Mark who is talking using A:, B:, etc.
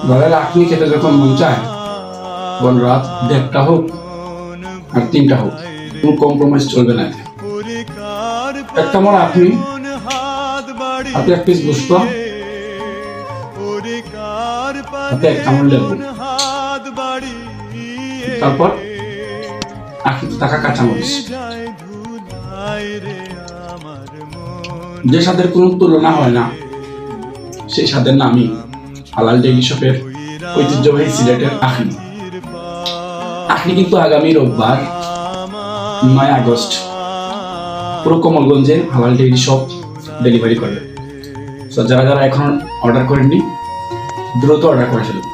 A: ঘরের আখনি খেতে যখন মন চায়, তখন রাত 1:30টা হোক আর 3টা হোক, কোনো কম্প্রোমাইজ চলবে না। একটা মনে আপনি হাতে 1 পিস গোস্ত, হাতে 1 চামচ লেবু, তারপর আখিতে থাকা কাঁচামরিচ, যে স্বাদের কোনো তুলনা হয় না, সেই স্বাদের নামই হালাল ডেইলি শপের ঐতিহ্যবাহী সিলেটের আখনি। আখনি কিন্তু আগামী রোববার 9 আগস্ট পুরো কমলগঞ্জে হালাল ডেইলি শপ ডেলিভারি করবে। যারা যারা এখন অর্ডার করেননি, দ্রুত অর্ডার করে ফেলুন।